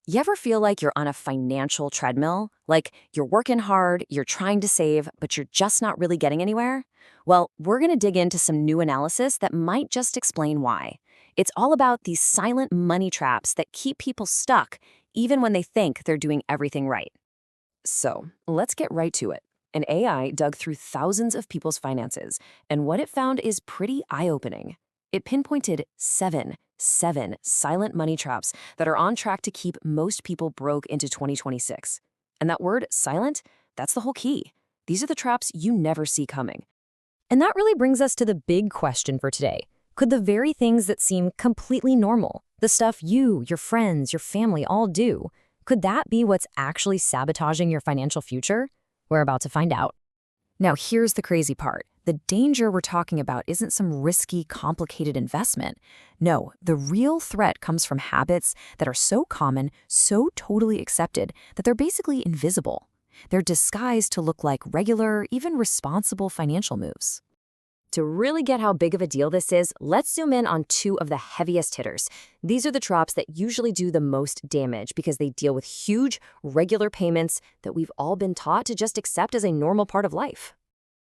You ever feel like you're on a financial treadmill? Like you're working hard, you're trying to save, but you're just not really getting anywhere? Well, we're going to dig into some new analysis that might just explain why. It's all about these silent money traps that keep people stuck, even when they think they're doing everything right. So, let's get right to it. An AI dug through thousands of people's finances, and what it found is pretty eye-opening. It pinpointed seven silent money traps that are on track to keep most people broke into 2026. And that word, silent, that's the whole key. These are the traps you never see coming. And that really brings us to the big question for today. Could the very things that seem completely normal, the stuff you, your friends, your family all do, could that be what's actually sabotaging your financial future? We're about to find out. Now, here's the crazy part. The danger we're talking about isn't some risky, complicated investment. No, the real threat comes from habits that are so common, so totally accepted, that they're basically invisible. They're disguised to look like regular, even responsible financial moves. To really get how big of a deal this is, let's zoom in on two of the heaviest hitters. These are the traps that usually do the most damage because they deal with huge, regular payments that we've all been taught to just accept as a normal part of life.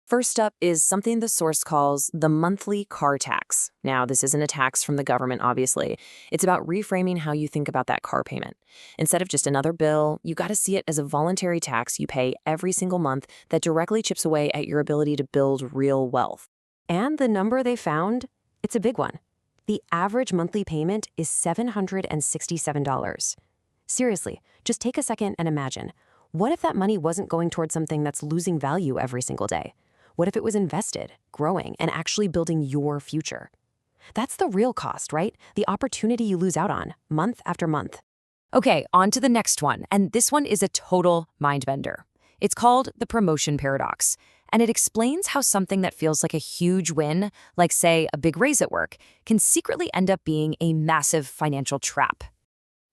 First up is something the source calls the monthly car tax. Now, this isn't a tax from the government, obviously. It's about reframing how you think about that car payment. Instead of just another bill, you got to see it as a voluntary tax you pay every single month that directly chips away at your ability to build real wealth. And the number they found, it's a big one. The average monthly payment is $767. Seriously, just take a second and imagine. What if that money wasn't going towards something that's losing value every single day? What if it was invested, growing, and actually building your future? That's the real cost, right? The opportunity you lose out on, month after month. Okay, on to the next one, and this one is a total mind bender. It's called the promotion paradox, and it explains how something that feels like a huge win, like say a big raise at work, can secretly end up being a massive financial trap.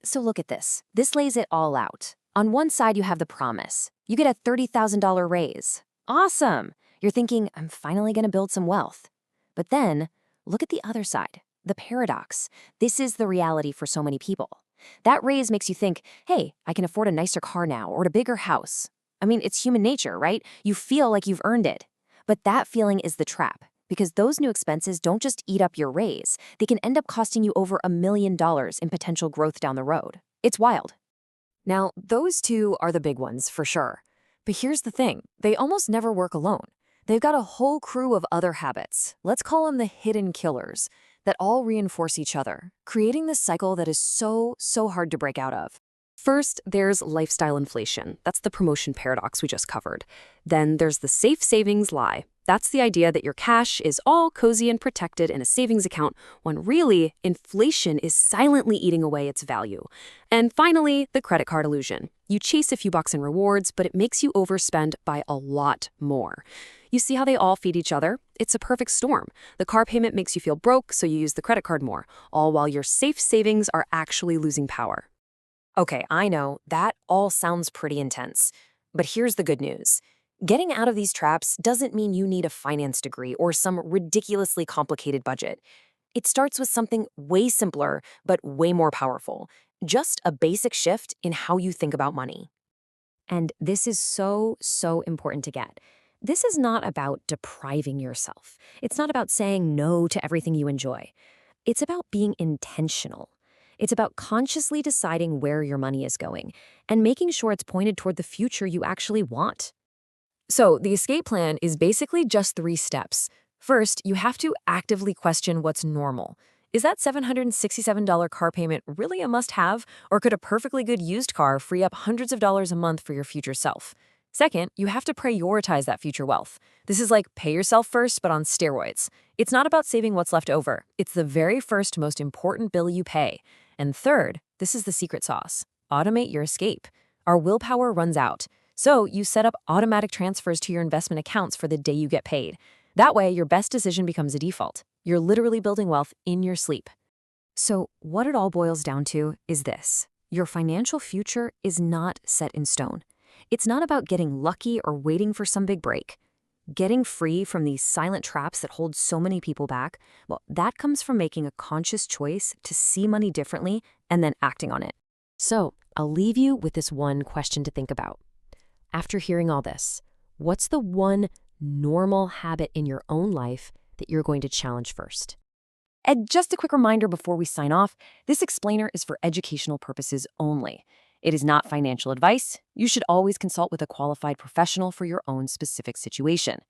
So look at this. This lays it all out. On one side, you have the promise. You get a $30,000 raise. Awesome! You're thinking, I'm finally going to build some wealth. But then, look at the other side, the paradox. This is the reality for so many people. That raise makes you think, hey, I can afford a nicer car now or a bigger house. I mean, it's human nature, right? You feel like you've earned it. But that feeling is the trap, because those new expenses don't just eat up your raise. They can end up costing you over $1 million in potential growth down the road. It's wild. Now, those two are the big ones, for sure. But here's the thing. They almost never work alone. They've got a whole crew of other habits, let's call them the hidden killers, that all reinforce each other, creating this cycle that is so hard to break out of. First, there's lifestyle inflation. That's the promotion paradox we just covered. Then there's the safe savings lie. That's the idea that your cash is all cozy and protected in a savings account, when really, inflation is silently eating away its value. And finally, the credit card illusion. You chase a few bucks in rewards, but it makes you overspend by a lot more. You see how they all feed each other? It's a perfect storm. The car payment makes you feel broke, so you use the credit card more, all while your safe savings are actually losing power. Okay, I know, that all sounds pretty intense. But here's the good news. Getting out of these traps doesn't mean you need a finance degree or some ridiculously complicated budget. It starts with something way simpler, but way more powerful. Just a basic shift in how you think about money. And this is so important to get. This is not about depriving yourself. It's not about saying no to everything you enjoy. It's about being intentional. It's about consciously deciding where your money is going and making sure it's pointed toward the future you actually want. So the escape plan is basically just 3 steps. First, you have to actively question what's normal. Is that $767 car payment really a must-have, or could a perfectly good used car free up hundreds of dollars a month for your future self? Second, you have to prioritize that future wealth. This is like pay yourself first, but on steroids. It's not about saving what's left over. It's the very first most important bill you pay. And third, this is the secret sauce. Automate your escape. Our willpower runs out. So you set up automatic transfers to your investment accounts for the day you get paid. That way, your best decision becomes a default. You're literally building wealth in your sleep. So what it all boils down to is this. Your financial future is not set in stone. It's not about getting lucky or waiting for some big break. Getting free from these silent traps that hold so many people back, well, that comes from making a conscious choice to see money differently and then acting on it. So I'll leave you with this one question to think about. After hearing all this, what's the one normal habit in your own life that you're going to challenge first? And just a quick reminder before we sign off, this explainer is for educational purposes only. It is not financial advice. You should always consult with a qualified professional for your own specific situation.